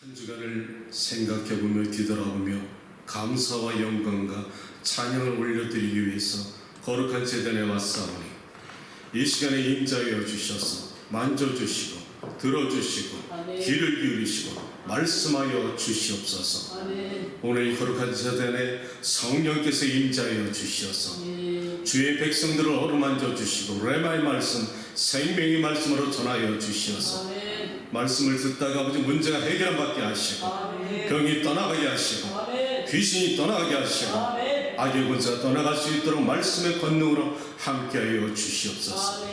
한 주간을 생각해보며 뒤돌아보며 감사와 영광과 찬양을 올려드리기 위해서 거룩한 제단에 왔사오니 이 시간에 임자하여 주셔서 만져주시고 들어주시고 귀를 기울이시고 말씀하여 주시옵소서. 오늘 이 거룩한 제단에 성령께서 임자하여 주셔서 주의 백성들을 어루만져 주시고 레마의 말씀, 생명의 말씀으로 전하여 주시어서 말씀을 듣다가 아버지 문제가 해결받게 하시고 병이 떠나가게 하시고 귀신이 떠나가게 하시고 악의 권세가 떠나갈 수 있도록 말씀의 권능으로 함께하여 주시옵소서.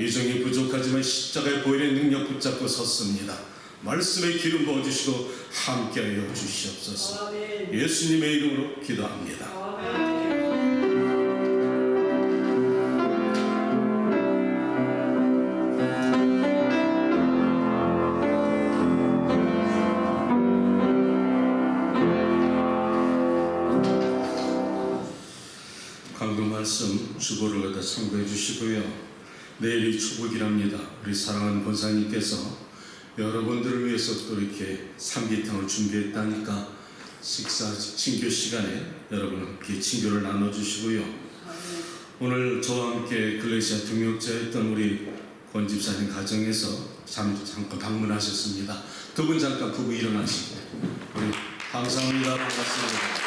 이 중이 부족하지만 십자가의 보혈의 능력 붙잡고 섰습니다. 말씀의 기름 부어주시고 함께하여 주시옵소서. 예수님의 이름으로 기도합니다. 강도 말씀 주보를 갖다 참고해 주시고요. 내일이 초복이랍니다. 우리 사랑하는 권사님께서 여러분들을 위해서 또 이렇게 삼계탕을 준비했다니까 식사 친교 시간에 여러분 함께 친교를 나눠주시고요. 오늘 저와 함께 글레시아 등록자였던 우리 권 집사님 가정에서 잠깐 방문하셨습니다. 두 분 잠깐 부부 일어나시고 우리 감사합니다. 반갑습니다.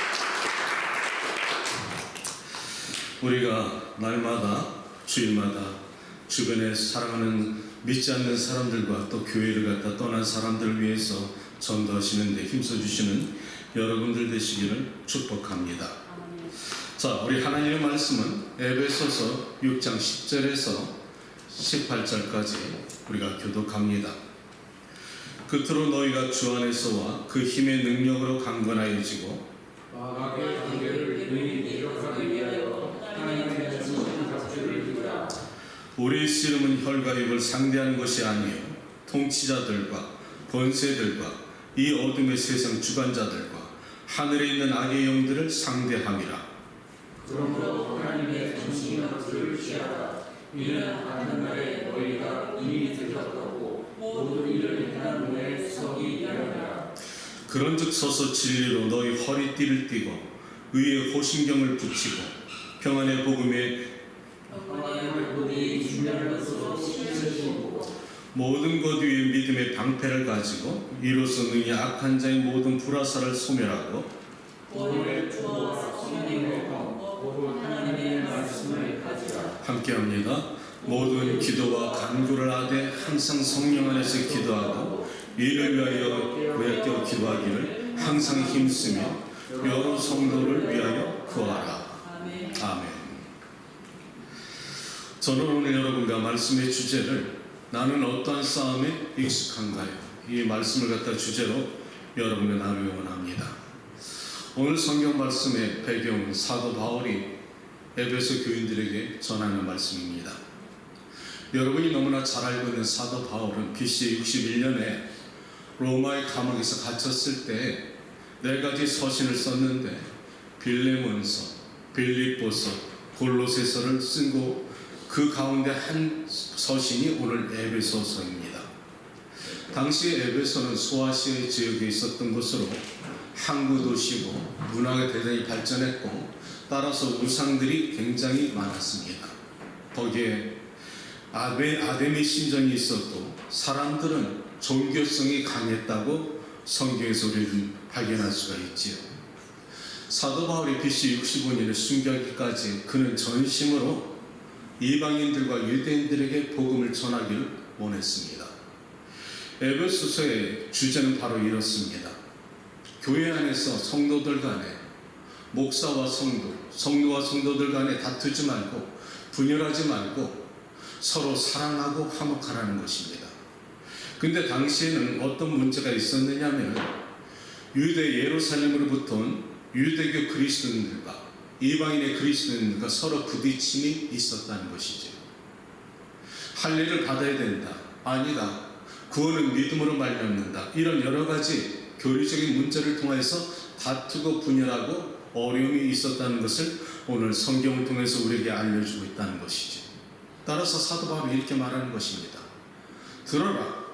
우리가 날마다 주일마다 주변에 사랑하는 믿지 않는 사람들과 또 교회를 갖다 떠난 사람들을 위해서 전도하시는데 힘써주시는 여러분들 되시기를 축복합니다. 자, 우리 하나님의 말씀은 에베소서 6장 10절에서 18절까지 우리가 교독합니다. 끝으로 너희가 주 안에서와 그 힘의 능력으로 강건하여지고 과학의 관계를 능히 대적하기 위하여 하나님의 모든 작주를 이루라. 우리의 씨름은 혈과 육을 상대하는 것이 아니요 통치자들과 권세들과 이 어둠의 세상 주관자들과 하늘에 있는 악의 영들을 상대함이라. 그러므로 하나님의 정신의 것을 취하라. 이는 하는 날에 너희가 이미 대적하고 모든 일을 행한 후에 서기 위함이라. 그런즉 서서 진리로 너희 허리띠를 띠고 의의 호신경을 붙이고 평안의 복음에 모든 것 위에 믿음의 방패를 가지고 이로써 능히 악한 자의 모든 불화살을 소멸하고 오늘의 주와 성령의 검 하나님의 말씀을 가지라. 함께합니다. 모든 기도와 간구를 하되 항상 성령 안에서 기도하고 이를 위하여 고약되어 기도하기를 항상 힘쓰며 여러 성도를 위하여 구하라. 아멘. 저는 오늘 여러분과 말씀의 주제를 나는 어떠한 싸움에 익숙한가요? 이 말씀을 갖다 주제로 여러분과 나누기 원합니다. 오늘 성경 말씀의 배경은 사도 바울이 에베소 교인들에게 전하는 말씀입니다. 여러분이 너무나 잘 알고 있는 사도 바울은 BC 61년에 로마의 감옥에서 갇혔을 때 4가지 서신을 썼는데 빌레몬서, 빌립보서, 골로새서를 쓰고 그 가운데 한 서신이 오늘 에베소서입니다. 당시 에베소는 소아시아 지역에 있었던 곳으로 항구 도시고 문화가 대단히 발전했고 따라서 우상들이 굉장히 많았습니다. 거기에 아데미 신전이 있었고 사람들은 종교성이 강했다고 성경에서 우리는 발견할 수가 있지요. 사도 바울이 BC 65년에 순교하기까지 그는 전심으로 이방인들과 유대인들에게 복음을 전하기를 원했습니다. 에베소서의 주제는 바로 이렇습니다. 교회 안에서 성도들 간에 목사와 성도와 성도들 간에 다투지 말고 분열하지 말고 서로 사랑하고 화목하라는 것입니다. 근데 당시에는 어떤 문제가 있었느냐면 유대 예루살렘으로부터 온 유대교 그리스도인들과 이방인의 그리스도인들과 서로 부딪힘이 있었다는 것이죠. 할례를 받아야 된다. 아니다. 구원은 믿음으로 말미암는다. 이런 여러 가지 교리적인 문제를 통해서 다투고 분열하고 어려움이 있었다는 것을 오늘 성경을 통해서 우리에게 알려주고 있다는 것이죠. 따라서 사도 바울이 이렇게 말하는 것입니다. 들어라.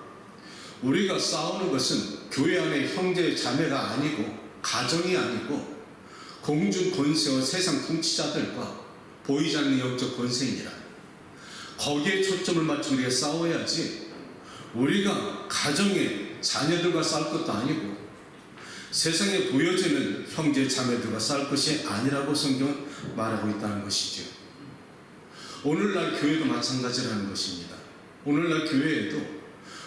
우리가 싸우는 것은 교회 안에 형제 자매가 아니고 가정이 아니고 공중 권세와 세상 통치자들과 보이지 않는 영적 권세이니라. 거기에 초점을 맞춰 우리가 싸워야지, 우리가 가정의 자녀들과 싸울 것도 아니고 세상에 보여지는 형제 자매들과 싸울 것이 아니라고 성경은 말하고 있다는 것이죠. 오늘날 교회도 마찬가지라는 것입니다. 오늘날 교회에도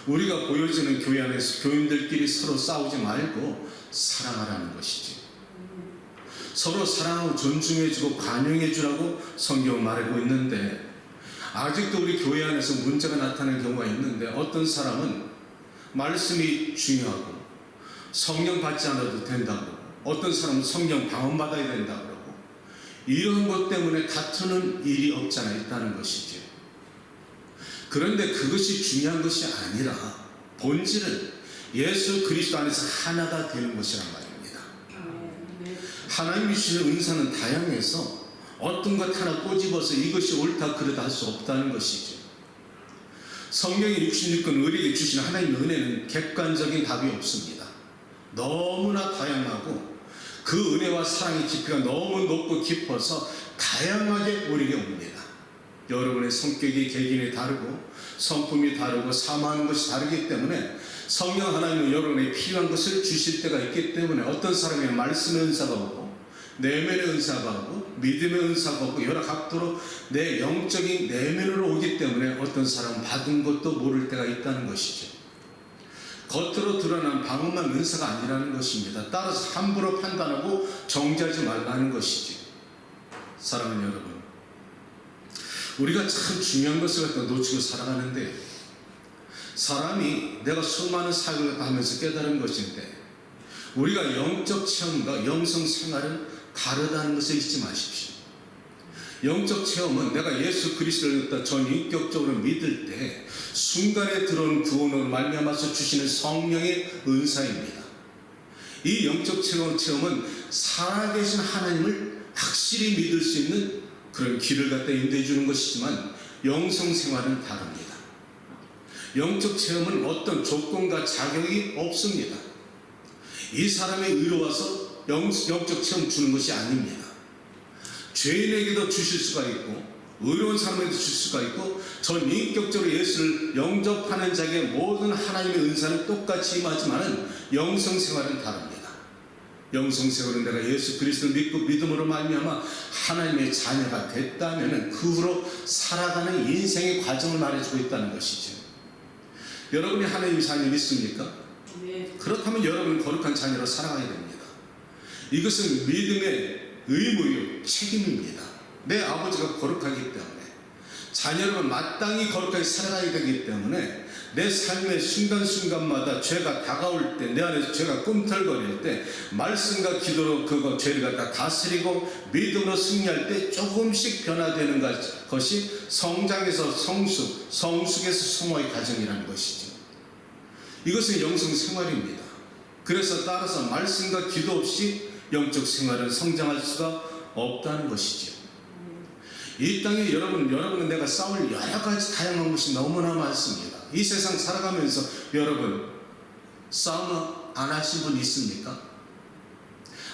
우리가 보여지는 교회 안에서 교인들끼리 서로 싸우지 말고 사랑하라는 것이지. 서로 사랑하고 존중해주고 관용해주라고 성경은 말하고 있는데, 아직도 우리 교회 안에서 문제가 나타나는 경우가 있는데, 어떤 사람은 말씀이 중요하고 성령 받지 않아도 된다고, 어떤 사람은 성령 방언받아야 된다고 그러고, 이런 것 때문에 다투는 일이 없지 않아 있다는 것이죠. 그런데 그것이 중요한 것이 아니라 본질은 예수 그리스도 안에서 하나가 되는 것이란 말입니다. 하나님이 주시는 은사는 다양해서 어떤 것 하나 꼬집어서 이것이 옳다 그르다 할 수 없다는 것이죠. 성경의 66권 우리에게 주시는 하나님의 은혜는 객관적인 답이 없습니다. 너무나 다양하고 그 은혜와 사랑의 깊이가 너무 높고 깊어서 다양하게 우리에게 옵니다. 여러분의 성격이 개개인이 다르고 성품이 다르고 사모하는 것이 다르기 때문에 성령 하나님은 여러분에게 필요한 것을 주실 때가 있기 때문에, 어떤 사람에게는 말씀의 은사가 오고 내면의 은사가 오고 믿음의 은사가 오고 여러 각도로 내 영적인 내면으로 오기 때문에 어떤 사람은 받은 것도 모를 때가 있다는 것이죠. 겉으로 드러난 방언만 은사가 아니라는 것입니다. 따라서 함부로 판단하고 정죄하지 말라는 것이죠. 사랑하는 여러분, 우리가 참 중요한 것을 갖다 놓치고 살아가는데, 사람이 내가 수많은 사역을 하면서 깨달은 것인데, 우리가 영적 체험과 영성 생활은 다르다는 것을 잊지 마십시오. 영적 체험은 내가 예수 그리스도를 갖다 전인격적으로 믿을 때 순간에 들어온 구원으로 말미암아서 주시는 성령의 은사입니다. 이 영적 체험은 살아계신 하나님을 확실히 믿을 수 있는 그런 길을 갖다 인도해 주는 것이지만, 영성 생활은 다릅니다. 영적 체험은 어떤 조건과 자격이 없습니다. 이 사람이 의로워서 영적 체험 주는 것이 아닙니다. 죄인에게도 주실 수가 있고 의로운 사람에게도 주실 수가 있고, 전 인격적으로 예수를 영접하는 자에게 모든 하나님의 은사는 똑같이 임하지만 영성 생활은 다릅니다. 영성 생활은 내가 예수 그리스도를 믿고 믿음으로 말미암아 하나님의 자녀가 됐다면 그 후로 살아가는 인생의 과정을 말해주고 있다는 것이죠. 여러분이 하나님의 자녀 믿습니까? 네. 그렇다면 여러분은 거룩한 자녀로 살아가야 됩니다. 이것은 믿음의 의무요 책임입니다. 내 아버지가 거룩하기 때문에 자녀는 마땅히 거룩하게 살아가야 되기 때문에, 내 삶의 순간순간마다 죄가 다가올 때, 내 안에서 죄가 꿈틀거릴 때 말씀과 기도로 그거 죄를 갖다 다스리고 믿음으로 승리할 때 조금씩 변화되는 것이 성장에서 성숙, 성숙에서 성화의 과정이라는 것이죠. 이것은 영성 생활입니다. 그래서 따라서 말씀과 기도 없이 영적 생활은 성장할 수가 없다는 것이죠. 이 땅에 여러분은 내가 싸울 여러 가지 다양한 것이 너무나 많습니다. 이 세상 살아가면서 여러분 싸움 안 하신 분 있습니까?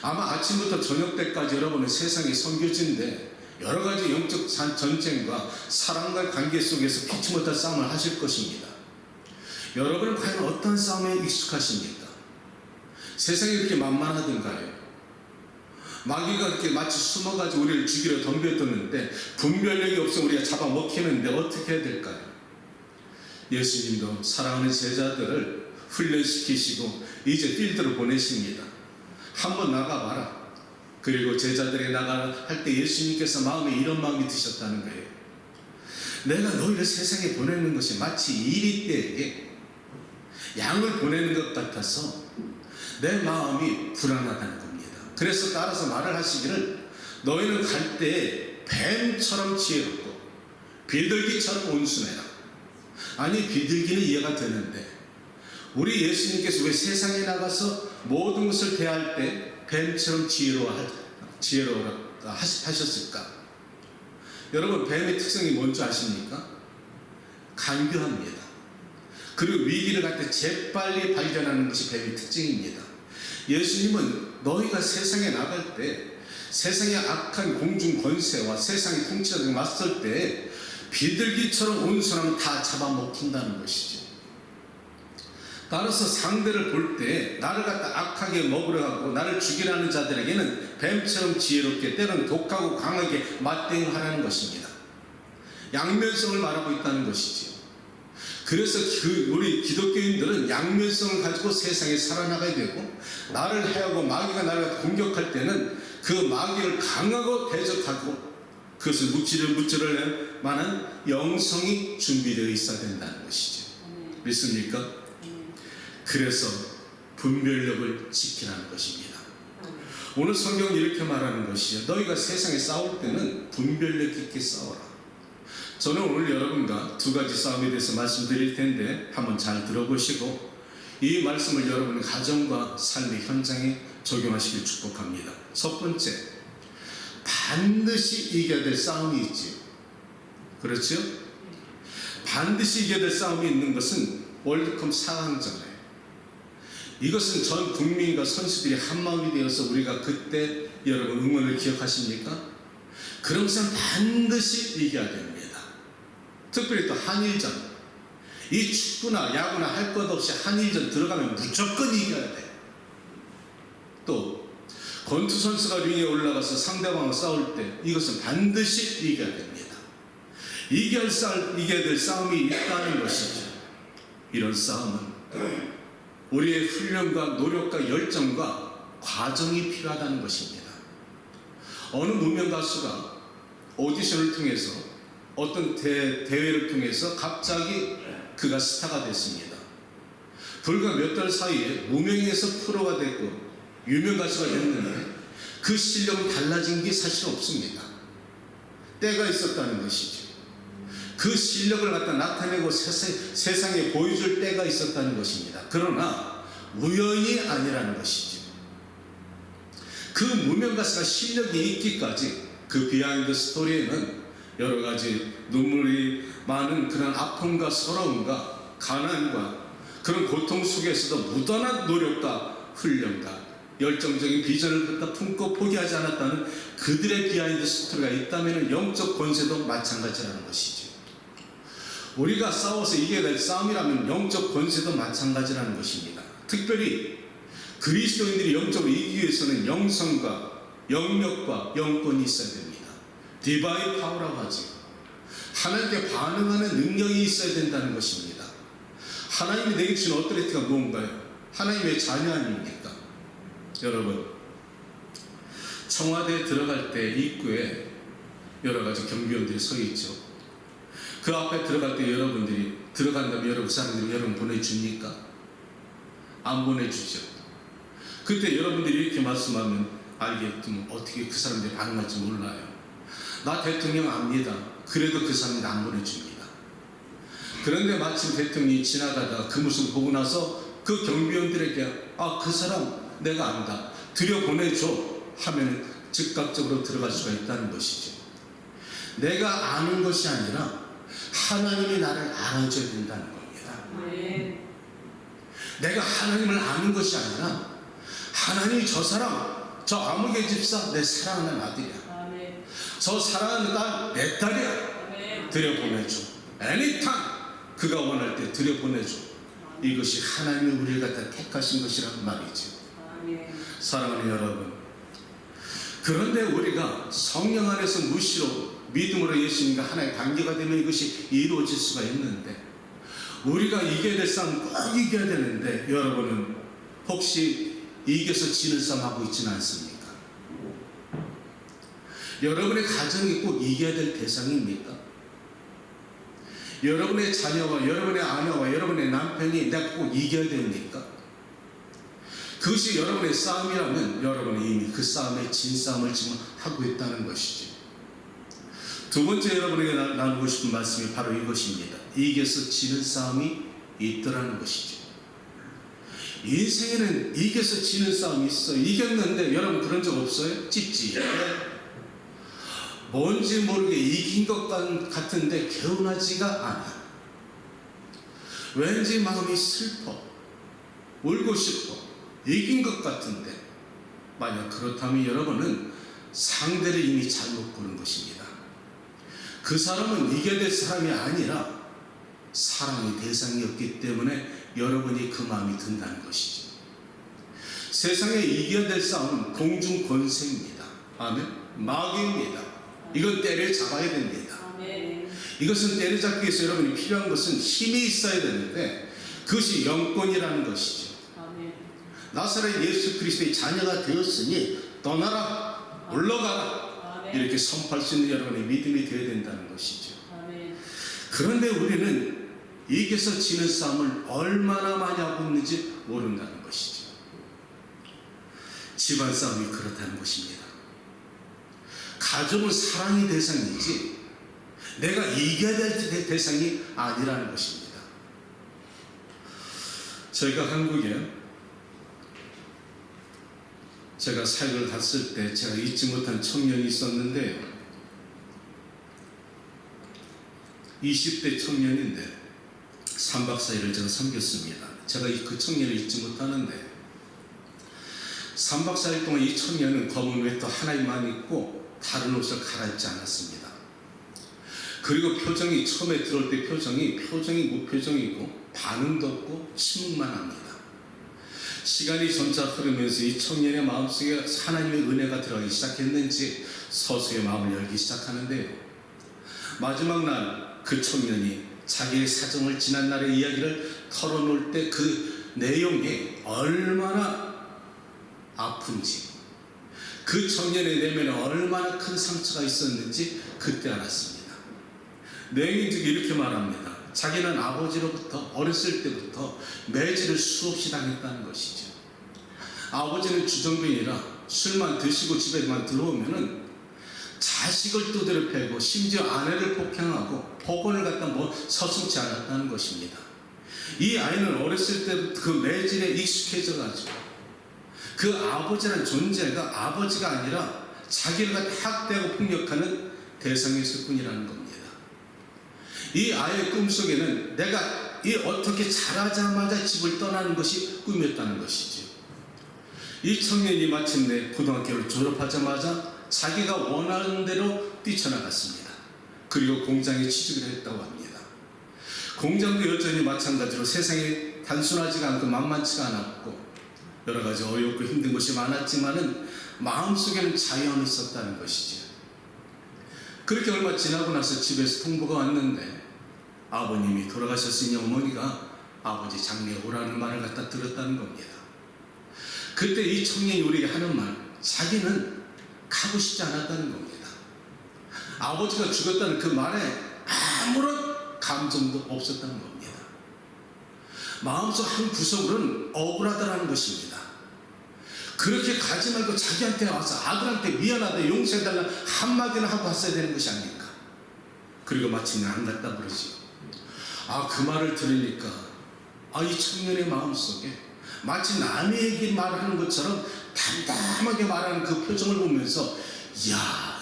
아마 아침부터 저녁 때까지 여러분은 세상이 섬겨진데 여러 가지 영적 전쟁과 사랑과 관계 속에서 피치 못할 싸움을 하실 것입니다. 여러분은 과연 어떤 싸움에 익숙하십니까? 세상이 그렇게 만만하던가요? 마귀가 이렇게 마치 숨어가지고 우리를 죽이려 덤벼드는데 분별력이 없어 우리가 잡아먹히는데 어떻게 해야 될까요? 예수님도 사랑하는 제자들을 훈련시키시고 이제 필드로 보내십니다. 한번 나가봐라. 그리고 제자들이 나가라 할 때 예수님께서 마음에 이런 마음이 드셨다는 거예요. 내가 너희를 세상에 보내는 것이 마치 이리떼에게 양을 보내는 것 같아서 내 마음이 불안하다는 겁니다. 그래서 따라서 말을 하시기를, 너희는 갈 때에 뱀처럼 지혜롭고 비둘기처럼 온순해라. 아니, 비둘기는 이해가 되는데 우리 예수님께서 왜 세상에 나가서 모든 것을 대할 때 뱀처럼 지혜로워라 하셨을까? 여러분, 뱀의 특성이 뭔지 아십니까? 간교합니다. 그리고 위기를 갖다 재빨리 발견하는 것이 뱀의 특징입니다. 예수님은 너희가 세상에 나갈 때 세상의 악한 공중 권세와 세상의 통치자들과 맞설 때 비둘기처럼 온 사람은 다 잡아먹힌다는 것이죠. 따라서 상대를 볼 때 나를 갖다 악하게 먹으려 하고 나를 죽이려는 자들에게는 뱀처럼 지혜롭게 때로는 독하고 강하게 맞대응하라는 것입니다. 양면성을 말하고 있다는 것이죠. 그래서 우리 기독교인들은 양면성을 가지고 세상에 살아나가야 되고, 나를 해하고 마귀가 나를 공격할 때는 그 마귀를 강하고 대적하고 그것을 무찌를 만한 영성이 준비되어 있어야 된다는 것이죠. 믿습니까? 그래서 분별력을 지키라는 것입니다. 오늘 성경은 이렇게 말하는 것이죠. 너희가 세상에 싸울 때는 분별력 있게 싸워라. 저는 오늘 여러분과 두 가지 싸움에 대해서 말씀드릴 텐데 한번 잘 들어보시고 이 말씀을 여러분의 가정과 삶의 현장에 적용하시길 축복합니다. 첫 번째, 반드시 이겨야 될 싸움이 있지요. 그렇죠? 반드시 이겨야 될 싸움이 있는 것은 월드컵 4강전에 이것은 전 국민과 선수들이 한마음이 되어서 우리가 그때 여러분 응원을 기억하십니까? 그런 것은 반드시 이겨야 됩니다. 특별히 또 한일전, 이 축구나 야구나 할 것 없이 한일전 들어가면 무조건 이겨야 돼. 또 권투 선수가 링에 올라가서 상대방과 싸울 때 이것은 반드시 이겨야 됩니다. 이겨야 될 싸움이 있다는 것이죠. 이런 싸움은 우리의 훈련과 노력과 열정과 과정이 필요하다는 것입니다. 어느 무명 가수가 오디션을 통해서 어떤 대회를 통해서 갑자기 그가 스타가 됐습니다. 불과 몇 달 사이에 무명에서 프로가 됐고 유명 가수가 됐는데 그 실력은 달라진 게 사실 없습니다. 때가 있었다는 것이죠. 그 실력을 갖다 나타내고 세상에 보여줄 때가 있었다는 것입니다. 그러나 우연이 아니라는 것이죠. 그 무명 가수가 실력이 있기까지 그 비하인드 스토리에는 여러 가지 눈물이 많은 그런 아픔과 서러움과 가난과 그런 고통 속에서도 무던한 노력과 훈련과 열정적인 비전을 갖다 품고 포기하지 않았다는 그들의 비하인드 스토리가 있다면 영적 권세도 마찬가지라는 것이죠. 우리가 싸워서 이겨야 될 싸움이라면 영적 권세도 마찬가지라는 것입니다. 특별히 그리스도인들이 영적으로 이기기 위해서는 영성과 영력과 영권이 있어야 됩니다. 디바인 파워라고 하죠. 하나님께 반응하는 능력이 있어야 된다는 것입니다. 하나님이 내게 주신 어토리티가 무언가요? 하나님의 자녀 아닙니까? 여러분, 청와대에 들어갈 때 입구에 여러 가지 경비원들이 서 있죠. 그 앞에 들어갈 때 여러분들이 들어간다면 여러분 사람들이 여러분 보내줍니까? 안 보내주죠. 그때 여러분들이 이렇게 말씀하면 알겠지만 어떻게 그 사람들이 반응할지 몰라요. 나 대통령 압니다. 그래도 그 사람이 안 보내줍니다. 그런데 마침 대통령이 지나가다가 그 모습을 보고 나서 그 경비원들에게 그 사람 내가 안다. 들여보내줘 하면 즉각적으로 들어갈 수가 있다는 것이죠. 내가 아는 것이 아니라 하나님이 나를 알아줘야 된다는 겁니다. 네. 내가 하나님을 아는 것이 아니라 하나님이 저 사람, 저 아무개 집사 내 사랑하는 아들이야. 아멘. 저 사랑하는 딸 내 딸이야. 아멘. 들여보내줘. anytime 그가 원할 때 들여보내줘. 이것이 하나님이 우리를 갖다 택하신 것이란 말이죠. 아멘. 사랑하는 여러분, 그런데 우리가 성령 안에서 무시로 믿음으로 예수님과 하나의 관계가 되면 이것이 이루어질 수가 있는데, 우리가 이겨야 될 싸움 꼭 이겨야 되는데 여러분은 혹시 이겨서 지는 싸움 하고 있지는 않습니까? 여러분의 가정이 꼭 이겨야 될 대상입니까? 여러분의 자녀와 여러분의 아내와 여러분의 남편이 내가 꼭 이겨야 됩니까? 그것이 여러분의 싸움이라면 여러분이 이미 그 싸움의 진싸움을 지금 하고 있다는 것이죠. 두 번째 여러분에게 나누고 싶은 말씀이 바로 이것입니다. 이겨서 지는 싸움이 있더라는 것이죠. 인생에는 이겨서 지는 싸움이 있어요. 이겼는데 여러분 그런 적 없어요? 찝찝해. 뭔지 모르게 이긴 것 같은데 개운하지가 않아. 왠지 마음이 슬퍼, 울고 싶어, 이긴 것 같은데, 만약 그렇다면 여러분은 상대를 이미 잘못 보는 것입니다. 그 사람은 이겨야 될 사람이 아니라 사랑의 대상이었기 때문에 여러분이 그 마음이 든다는 것이죠. 세상에 이겨야 될 싸움은 공중 권세입니다. 아멘. 마귀입니다. 이건 때려잡아야 됩니다. 이것은 때려잡기 위해서 여러분이 필요한 것은 힘이 있어야 되는데 그것이 영권이라는 것이죠. 나사렛 예수 그리스도의 자녀가 되었으니 떠나라, 물러가라, 이렇게 선포할 수 있는 여러분의 믿음이 되어야 된다는 것이죠. 그런데 우리는 이겨서 지는 싸움을 얼마나 많이 하고 있는지 모른다는 것이죠. 집안 싸움이 그렇다는 것입니다. 가족은 사랑의 대상이지 내가 이겨야 될 대상이 아니라는 것입니다. 저희가 한국에 제가 사역을 갔을 때 제가 잊지 못한 청년이 있었는데요. 20대 청년인데 3박 4일을 제가 섬겼습니다. 제가 그 청년을 잊지 못하는데 3박 4일 동안 이 청년은 검은 외투 하나만 입고 다른 옷을 갈아입지 않았습니다. 그리고 표정이 처음에 들어올 때 표정이 무표정이고 반응도 없고 침묵만 합니다. 시간이 점차 흐르면서 이 청년의 마음속에 하나님의 은혜가 들어가기 시작했는지 서서히 마음을 열기 시작하는데요. 마지막 날 그 청년이 자기의 사정을 지난날의 이야기를 털어놓을 때 그 내용이 얼마나 아픈지, 그 청년의 내면에 얼마나 큰 상처가 있었는지 그때 알았습니다. 내용이 이렇게 말합니다. 자기는 아버지로부터 어렸을 때부터 매질을 수없이 당했다는 것이죠. 아버지는 주정뱅이라 술만 드시고 집에만 들어오면은 자식을 두드려 패고 심지어 아내를 폭행하고 폭언을 갖다 서슴지 않았다는 것입니다. 이 아이는 어렸을 때부터 그 매질에 익숙해져 가지고 그 아버지라는 존재가 아버지가 아니라 자기를 갖다 학대하고 폭력하는 대상이었을 뿐이라는 겁니다. 이 아이의 꿈속에는 내가 어떻게 자라자마자 집을 떠나는 것이 꿈이었다는 것이죠. 이 청년이 마침내 고등학교를 졸업하자마자 자기가 원하는 대로 뛰쳐나갔습니다. 그리고 공장에 취직을 했다고 합니다. 공장도 여전히 마찬가지로 세상이 단순하지가 않고 만만치가 않았고 여러 가지 어렵고 힘든 것이 많았지만은 마음속에는 자유함이 있었다는 것이죠. 그렇게 얼마 지나고 나서 집에서 통보가 왔는데 아버님이 돌아가셨으니 어머니가 아버지 장례에 오라는 말을 갖다 들었다는 겁니다. 그때 이 청년이 우리에게 하는 말, 자기는 가고 싶지 않았다는 겁니다. 아버지가 죽었다는 그 말에 아무런 감정도 없었다는 겁니다. 마음속 한 구석으로는 억울하다는 것입니다. 그렇게 가지 말고 자기한테 와서 아들한테 미안하다, 용서해달라 한마디나 하고 왔어야 되는 것이 아닙니까? 그리고 마침내 안 갔다 그러지요. 그 말을 들으니까 이 청년의 마음속에 마치 남의 말하는 것처럼 담담하게 말하는 그 표정을 보면서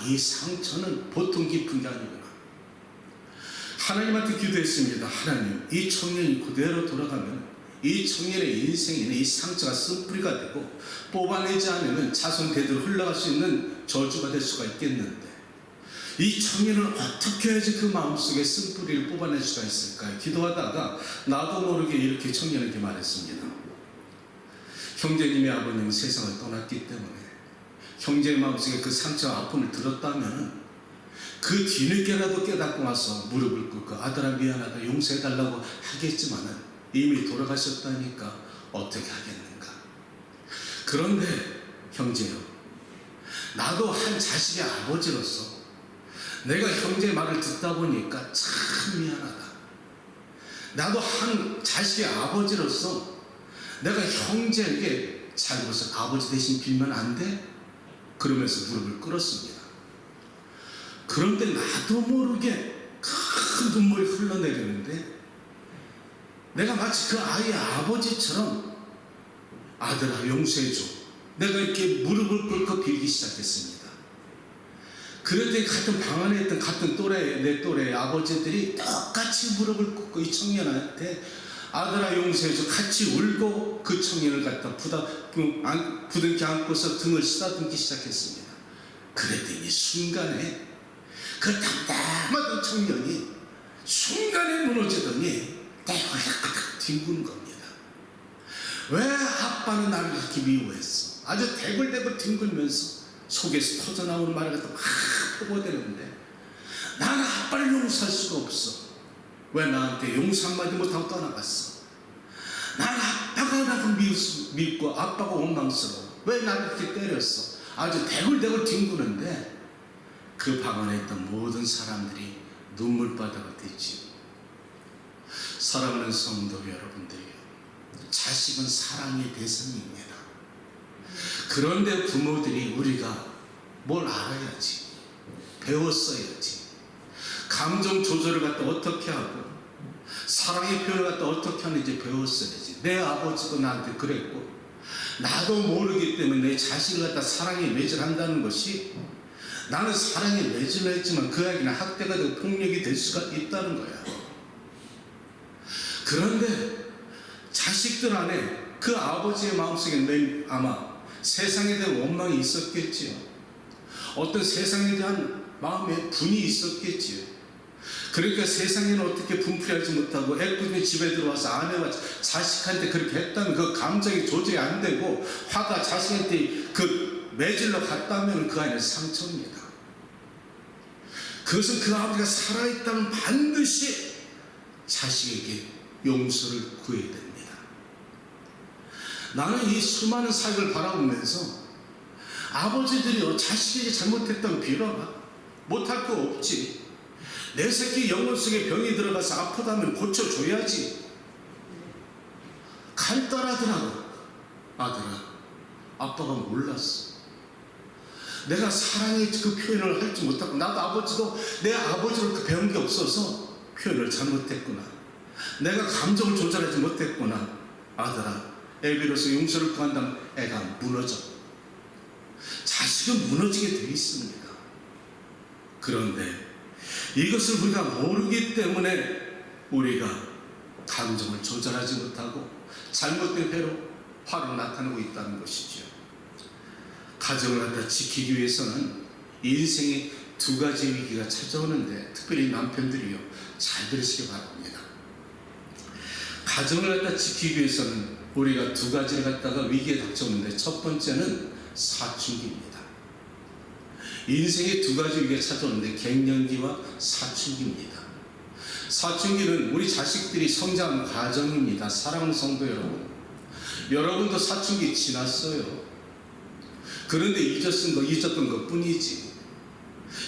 이 상처는 보통 깊은 게 아니구나. 하나님한테 기도했습니다. 하나님, 이 청년이 그대로 돌아가면 이 청년의 인생에는 이 상처가 쓴뿌리가 되고 뽑아내지 않으면 자손 대대로 흘러갈 수 있는 저주가 될 수가 있겠는데 이 청년을 어떻게 해야지 그 마음속에 쓴뿌리를 뽑아낼 수가 있을까요? 기도하다가 나도 모르게 이렇게 청년에게 말했습니다. 형제님의 아버님은 세상을 떠났기 때문에 형제의 마음속에 그 상처와 아픔을 들었다면 그 뒤늦게라도 깨닫고 와서 무릎을 꿇고 아들아 미안하다 용서해달라고 하겠지만은 이미 돌아가셨다니까 어떻게 하겠는가. 그런데 형제요, 나도 한 자식의 아버지로서 내가 형제의 말을 듣다 보니까 참 미안하다. 나도 한 자식의 아버지로서 내가 형제에게 잘못을 아버지 대신 빌면 안 돼? 그러면서 무릎을 꿇었습니다. 그런데 나도 모르게 큰 눈물이 흘러내리는데 내가 마치 그 아이의 아버지처럼 아들아 용서해줘. 내가 이렇게 무릎을 꿇고 빌기 시작했습니다. 그럴 때 같은 방 안에 있던 같은 내 또래의 아버지들이 똑같이 무릎을 꿇고 이 청년한테 아들아 용서해줘. 같이 울고 그 청년을 갖다 부둥켜 안고서 등을 쓰다듬기 시작했습니다. 그랬더니 순간에 그 담담하던 청년이 순간에 무너지더니 대걸레가닥 뒹구는 겁니다. 왜 아빠는 나를 그렇게 미워했어? 아주 대굴대굴 뒹굴면서 속에서 터져나오는 말을 갖다 막 뽀뽀대는데 나는 아빠를 용서할 수가 없어. 왜 나한테 용서 한마디 못하고 떠나갔어? 나는 아빠가 나를 믿고 아빠가 원망스러워. 왜 나를 이렇게 때렸어? 아주 대굴대굴 뒹구는데 그 방 안에 있던 모든 사람들이 눈물바다가 됐지요. 사랑하는 성도 여러분들이요, 자식은 사랑의 대상입니다. 그런데 부모들이 우리가 뭘 알아야지, 배웠어야지. 감정 조절을 갖다 어떻게 하고 사랑의 표현을 갖다 어떻게 하는지 배웠어야지. 내 아버지도 나한테 그랬고 나도 모르기 때문에 내 자식을 갖다 사랑에 매질한다는 것이, 나는 사랑에 매질을 했지만 그 아이는 학대가 되고 폭력이 될 수가 있다는 거야. 그런데 자식들 안에 그 아버지의 마음속에 아마 세상에 대한 원망이 있었겠지요. 어떤 세상에 대한 마음에 분이 있었겠지요. 그러니까 세상에는 어떻게 분풀이하지 못하고 애꿎은 집에 들어와서 아내와 자식한테 그렇게 했다면 그 감정이 조절이 안 되고 화가 자식한테 그 매질러 갔다면 그 아이는 상처입니다. 그것은 그 아버지가 살아있다면 반드시 자식에게 용서를 구해야 됩니다. 나는 이 수많은 사역을 바라보면서 아버지들이요, 자식에게 잘못했다면 빌어라. 못할 거 없지. 내 새끼 영혼 속에 병이 들어가서 아프다면 고쳐줘야지. 간단하더라고. 아들아, 아빠가 몰랐어. 내가 사랑의 그 표현을 할지 못하고, 나도 아버지도 내 아버지로 그 배운 게 없어서 표현을 잘못했구나. 내가 감정을 조절하지 못했구나. 아들아, 애비로서 용서를 구한다면 애가 무너져. 자식은 무너지게 되어 있습니다. 그런데 이것을 우리가 모르기 때문에 우리가 감정을 조절하지 못하고 잘못된 회로 화로 나타나고 있다는 것이죠. 가정을 갖다 지키기 위해서는 인생에 두 가지 위기가 찾아오는데, 특별히 남편들이요, 잘 들으시기 바랍니다. 가정을 갖다 지키기 위해서는 우리가 두 가지를 갖다가 위기에 닥쳐오는데, 첫 번째는 사춘기입니다. 인생에 두 가지 위기가 찾아오는데 갱년기와 사춘기입니다. 사춘기는 우리 자식들이 성장하는 과정입니다. 사랑하는 성도 여러분, 여러분도 사춘기 지났어요. 그런데 잊었던 것 뿐이지.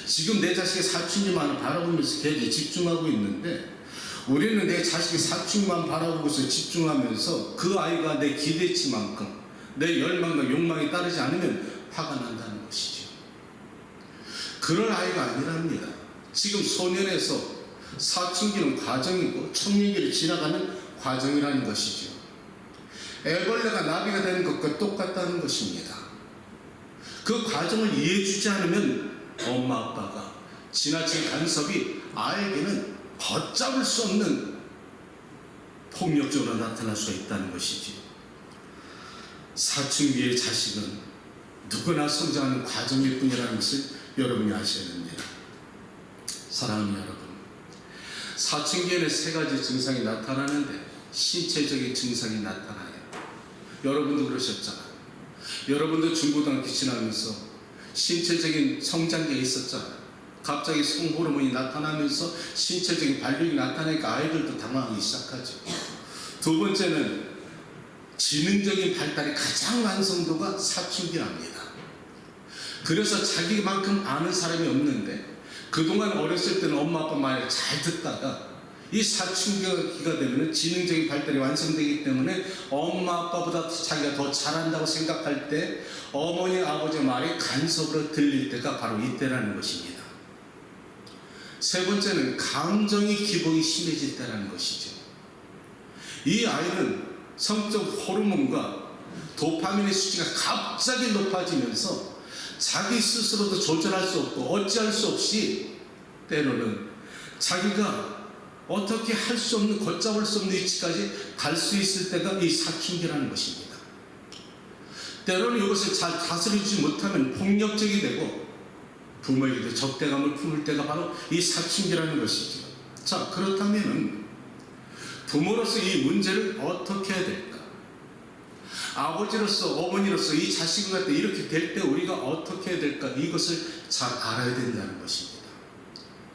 지금 내 자식의 사춘기만 바라보면서 걔에게 집중하고 있는데, 우리는 내 자식의 사춘기만 바라보고서 집중하면서 그 아이가 내 기대치만큼 내 열망과 욕망이 따르지 않으면 화가 난다는 것이죠. 그럴 아이가 아니랍니다. 지금 소년에서 사춘기는 과정이고 청년기를 지나가는 과정이라는 것이죠. 애벌레가 나비가 되는 것과 똑같다는 것입니다. 그 과정을 이해해주지 않으면 엄마 아빠가 지나친 간섭이 아이에게는 걷잡을 수 없는 폭력적으로 나타날 수가 있다는 것이지. 사춘기의 자식은 누구나 성장하는 과정일 뿐이라는 것을 여러분이 아셔야 됩니다. 사랑하는 여러분, 사춘기에는 세 가지 증상이 나타나는데 신체적인 증상이 나타나요. 여러분도 그러셨잖아요. 여러분도 중고등학교 지나면서 신체적인 성장기가 있었잖아요. 갑자기 성호르몬이 나타나면서 신체적인 발육이 나타나니까 아이들도 당황하기 시작하죠. 두 번째는 지능적인 발달이 가장 완성도가 사춘기랍니다. 그래서 자기만큼 아는 사람이 없는데, 그동안 어렸을 때는 엄마 아빠 말 잘 듣다가 이 사춘기가 되면 지능적인 발달이 완성되기 때문에 엄마 아빠보다 자기가 더 잘한다고 생각할 때 어머니 아버지의 말이 간섭으로 들릴 때가 바로 이때라는 것입니다. 세 번째는 감정의 기복이 심해질 때라는 것이죠. 이 아이는 성적 호르몬과 도파민의 수치가 갑자기 높아지면서 자기 스스로도 조절할 수 없고 어찌할 수 없이 때로는 자기가 어떻게 할 수 없는, 걷잡을 수 없는 위치까지 갈 수 있을 때가 이 사춘기라는 것입니다. 때로는 이것을 잘 다스리지 못하면 폭력적이 되고 부모에게도 적대감을 품을 때가 바로 이 사춘기라는 것이죠. 자, 그렇다면 부모로서 이 문제를 어떻게 해야 될까? 아버지로서, 어머니로서 이 자식을 갖다 이렇게 될 때 우리가 어떻게 해야 될까? 이것을 잘 알아야 된다는 것입니다.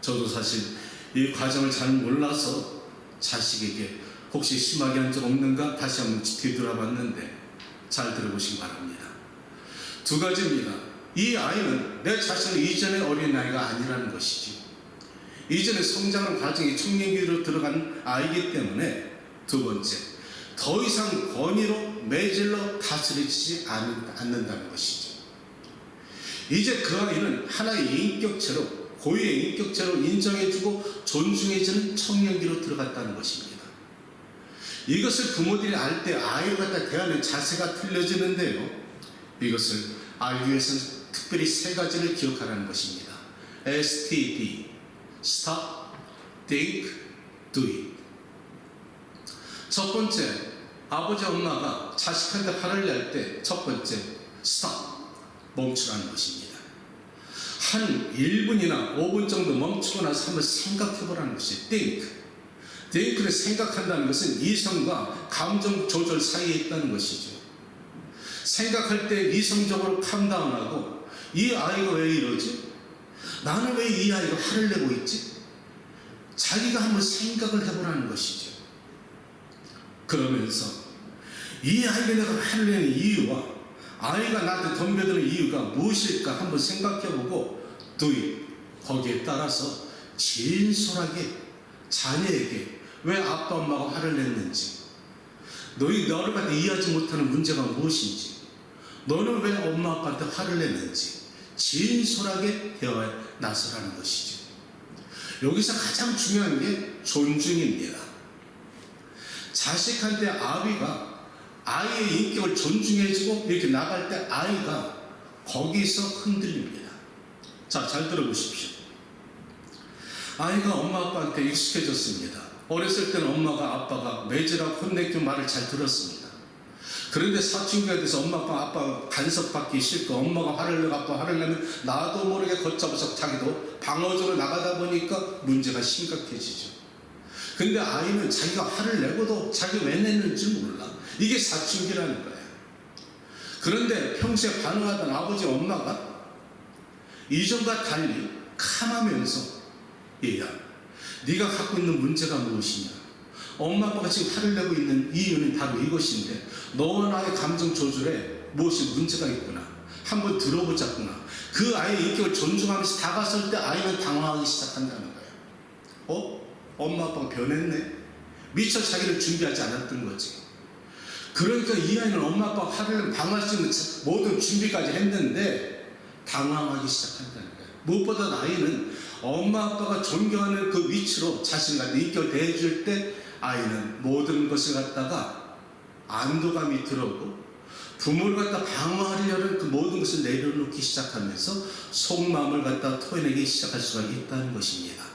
저도 사실 이 과정을 잘 몰라서 자식에게 혹시 심하게 한 적 없는가 다시 한번 뒤돌아봤는데 잘 들어보시기 바랍니다. 두 가지입니다. 이 아이는 내 자신은 이전의 어린아이가 아니라는 것이지. 이전에 성장하는 과정이 청년기로 들어간 아이이기 때문에 두 번째, 더 이상 권위로 매질러 다스리지 않는다는 것이죠. 이제 그 아이는 하나의 인격체로, 고유의 인격체로 인정해주고 존중해주는 청년기로 들어갔다는 것입니다. 이것을 부모들이 알 때 아이를 갖다 대하는 자세가 틀려지는데요. 이것을 알기 위해서는 특별히 세 가지를 기억하라는 것입니다. STD, Stop, Think, Do It. 첫 번째, 아버지 엄마가 자식한테 화를 낼 때 첫 번째, Stop, 멈추라는 것입니다. 한 1분이나 5분 정도 멈추고 나서 한번 생각해 보라는 것이 Think. Think를 생각한다는 것은 이성과 감정 조절 사이에 있다는 것이죠. 생각할 때 이성적으로 캄다운하고 이 아이가 왜 이러지? 나는 왜 이 아이가 화를 내고 있지? 자기가 한번 생각을 해보라는 것이죠. 그러면서 이 아이가 내가 화를 내는 이유와 아이가 나한테 덤벼드는 이유가 무엇일까 한번 생각해보고 do it. 거기에 따라서 진솔하게 자녀에게 왜 아빠 엄마가 화를 냈는지, 너를 갖다 이해하지 못하는 문제가 무엇인지, 너는 왜 엄마 아빠한테 화를 냈는지 진솔하게 대화에 나서라는 것이죠. 여기서 가장 중요한 게 존중입니다. 자식한테 아비가 아이의 인격을 존중해주고 이렇게 나갈 때 아이가 거기서 흔들립니다. 자, 잘 들어보십시오. 아이가 엄마 아빠한테 익숙해졌습니다. 어렸을 때는 엄마가 아빠가 매질하고 혼내키는 말을 잘 들었습니다. 그런데 사춘기가 돼서 엄마 아빠 간섭받기 싫고 엄마가 화를 내고 아빠 화를 내면 나도 모르게 걷잡아서 자기도 방어적으로 나가다 보니까 문제가 심각해지죠. 근데 아이는 자기가 화를 내고도 자기가 왜 냈는지 몰라. 이게 사춘기라는 거예요. 그런데 평소에 반응하던 아버지 엄마가 이전과 달리 캄하면서 얘야, 네가 갖고 있는 문제가 무엇이냐? 엄마 아빠가 지금 화를 내고 있는 이유는 바로 이것인데 너와 나의 감정 조절에 무엇이 문제가 있구나. 한번 들어보자꾸나. 그 아이의 인격을 존중하면서 다가설 때 아이는 당황하기 시작한다는 거예요. 엄마 아빠가 변했네? 미처 자기를 준비하지 않았던 거지. 그러니까 이 아이는 엄마 아빠가 화를 내면 방어할 수 있는 모든 준비까지 했는데 당황하기 시작한다는 거예요. 무엇보다 아이는 엄마 아빠가 존경하는 그 위치로 자신과 인격을 대해줄 때 아이는 모든 것을 갖다가 안도감이 들어오고 부모를 갖다 방어하려는 그 모든 것을 내려놓기 시작하면서 속마음을 갖다 토해내기 시작할 수가 있다는 것입니다.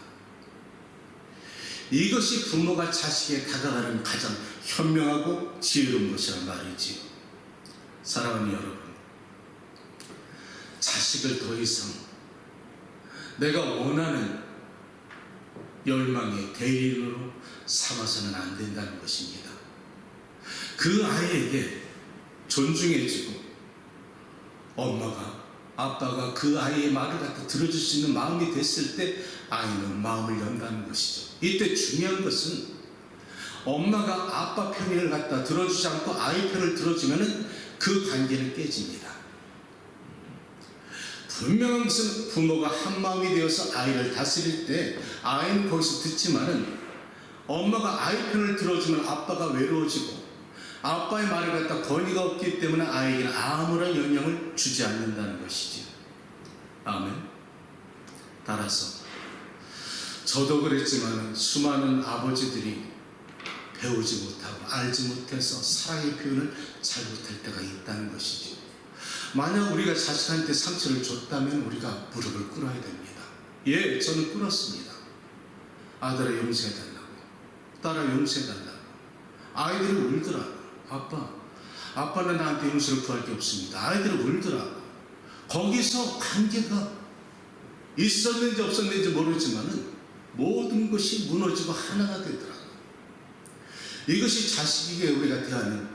이것이 부모가 자식에게 다가가는 가장 현명하고 지혜로운 것이란 말이지요. 사랑하는 여러분, 자식을 더 이상 내가 원하는 열망의 대인으로 삼아서는 안 된다는 것입니다. 그 아이에게 존중해주고 엄마가 아빠가 그 아이의 말을 갖다 들어줄 수 있는 마음이 됐을 때 아이는 마음을 연다는 것이죠. 이때 중요한 것은 엄마가 아빠 편을 갖다 들어주지 않고 아이 편을 들어주면 그 관계는 깨집니다. 분명한 것은 부모가 한마음이 되어서 아이를 다스릴 때 아이는 거기서 듣지만은 엄마가 아이 편을 들어주면 아빠가 외로워지고 아빠의 말을 갖다 권위가 없기 때문에 아이에게는 아무런 영향을 주지 않는다는 것이죠. 아멘. 따라서 저도 그랬지만 수많은 아버지들이 배우지 못하고 알지 못해서 사랑의 표현을 잘못할 때가 있다는 것이죠. 만약 우리가 자식한테 상처를 줬다면 우리가 무릎을 꿇어야 됩니다. 예, 저는 꿇었습니다. 아들아 용서해달라고. 딸아 용서해달라. 아이들이 울더라고. 아빠는 나한테 용서를 구할 게 없습니다. 아이들이 울더라고. 거기서 관계가 있었는지 없었는지 모르지만은 모든 것이 무너지고 하나가 되더라고. 이것이 자식에게 우리가 대하는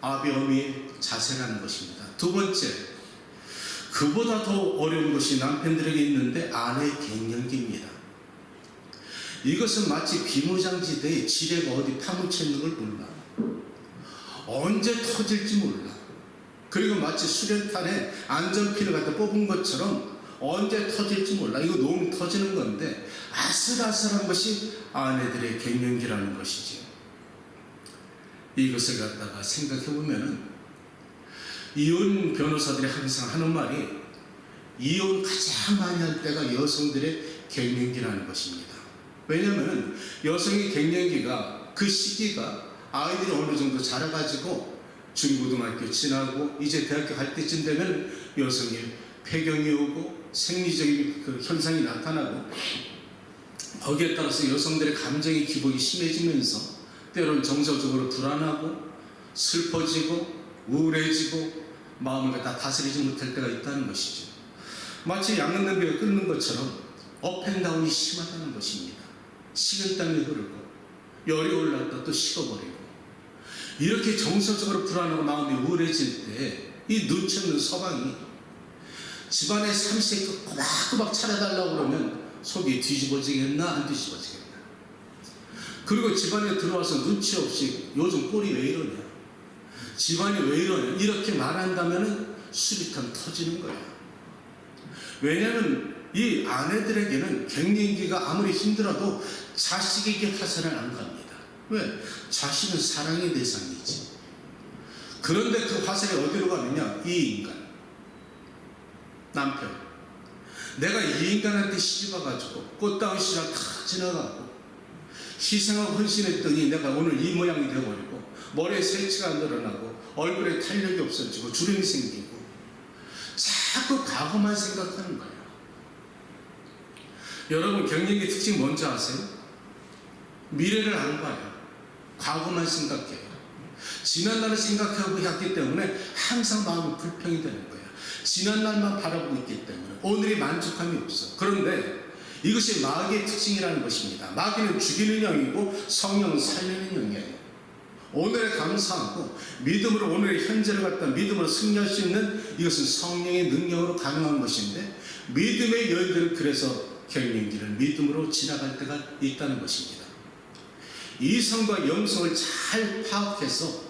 아비 어미의 자세라는 것입니다. 두 번째, 그보다 더 어려운 것이 남편들에게 있는데 아내의 갱년기입니다. 이것은 마치 비무장지대에 지뢰가 어디 파묻혀 있는 걸 몰라. 언제 터질지 몰라. 그리고 마치 수류탄에 안전핀을 갖다 뽑은 것처럼 언제 터질지 몰라. 이거 너무 터지는 건데 아슬아슬한 것이 아내들의 갱년기라는 것이지. 이것을 갖다가 생각해 보면은 이혼 변호사들이 항상 하는 말이 이혼 가장 많이 할 때가 여성들의 갱년기라는 것입니다. 왜냐하면 여성의 갱년기가 그 시기가 아이들이 어느 정도 자라가지고 중고등학교 지나고 이제 대학교 갈 때쯤 되면 여성의 폐경이 오고 생리적인 그 현상이 나타나고 거기에 따라서 여성들의 감정의 기복이 심해지면서 때로는 정서적으로 불안하고 슬퍼지고 우울해지고 마음을 다 다스리지 못할 때가 있다는 것이죠. 마치 양은냄비가 끓는 것처럼 업앤다운이 심하다는 것입니다. 식은땀이 흐르고 열이 올랐다 또 식어버리고 이렇게 정서적으로 불안하고 마음이 우울해질 때 이 눈치 없는 서방이 집안에 삼시세끼 꼬박꼬박 차려달라고 그러면 속이 뒤집어지겠나 안 뒤집어지겠나. 그리고 집안에 들어와서 눈치 없이 요즘 꼴이 왜 이러냐, 집안이 왜 이러냐 이렇게 말한다면 수리탄 터지는 거야. 왜냐하면 이 아내들에게는 갱년기가 아무리 힘들어도 자식에게 화살을 안 갑니다. 왜? 자식은 사랑의 대상이지. 그런데 그 화살이 어디로 가느냐? 이 인간, 남편. 내가 이 인간한테 시집와가지고 꽃다운 시절 다 지나가고 희생하고 헌신했더니 내가 오늘 이 모양이 되어버리고 머리에 새치가 안 늘어나고 얼굴에 탄력이 없어지고 주름이 생기고 자꾸 과거만 생각하는 거예요. 여러분 갱년기 특징 뭔지 아세요? 미래를 안 봐요. 과거만 생각해요. 지난날을 생각하고 했기 때문에 항상 마음이 불평이 되는 거예요. 지난날만 바라보고 있기 때문에 오늘이 만족함이 없어. 그런데 이것이 마귀의 특징이라는 것입니다. 마귀는 죽이는 영이고 성령은 살리는 영이에요. 오늘에 감사하고 믿음으로 오늘의 현재를 갖다 믿음으로 승리할 수 있는 이것은 성령의 능력으로 가능한 것인데 믿음의 여인들은 그래서 갱년기를 믿음으로 지나갈 때가 있다는 것입니다. 이성과 영성을 잘 파악해서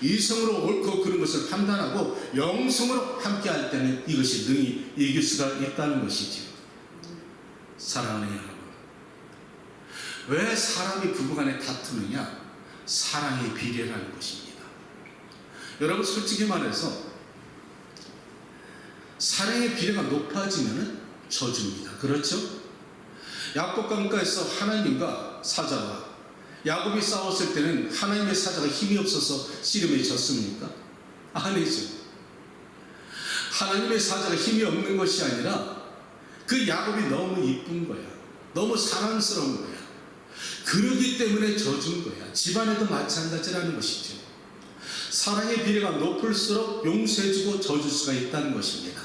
이성으로 옳고 그른 것을 판단하고 영성으로 함께 할 때는 이것이 능히 이길 수가 있다는 것이죠. 사랑하는 여러분, 왜 사람이 부부간에 다투느냐? 사랑의 비례라는 것입니다. 여러분 솔직히 말해서 사랑의 비례가 높아지면 저주입니다. 그렇죠? 야곱 강가에서 하나님과 사자와 야곱이 싸웠을 때는 하나님의 사자가 힘이 없어서 씨름에 졌습니까? 아니죠. 하나님의 사자가 힘이 없는 것이 아니라 그 야곱이 너무 이쁜 거야. 너무 사랑스러운 거야. 그러기 때문에 져준 거야. 집안에도 마찬가지라는 것이죠. 사랑의 비례가 높을수록 용서해주고 져줄 수가 있다는 것입니다.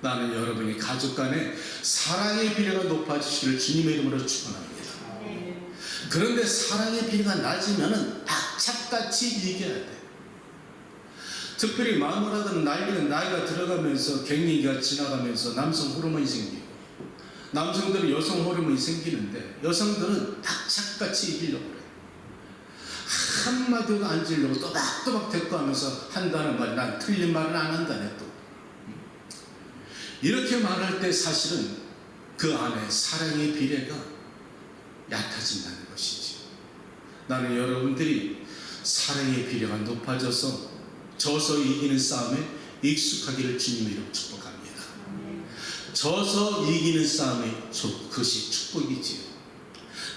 나는 여러분이 가족 간에 사랑의 비례가 높아지시기를 주님의 이름으로 축원합니다. 그런데 사랑의 비례가 낮으면 악착같이 이겨야 돼. 특별히 마누라들은 나이가 들어가면서 갱년기가 지나가면서 남성 호르몬이 생기고 남성들은 여성 호르몬이 생기는데 여성들은 악착같이 이기려고 그래요. 한마디도 안 지려고 또박또박 대꾸하면서 한다는 말, 난 틀린 말은 안 한다네 또. 이렇게 말할 때 사실은 그 안에 사랑의 비례가 얕아진다는 것이지. 나는 여러분들이 사랑의 비례가 높아져서 져서 이기는 싸움에 익숙하기를 주님의 이름으로 축복합니다. 져서 이기는 싸움에 그것이 축복이지요.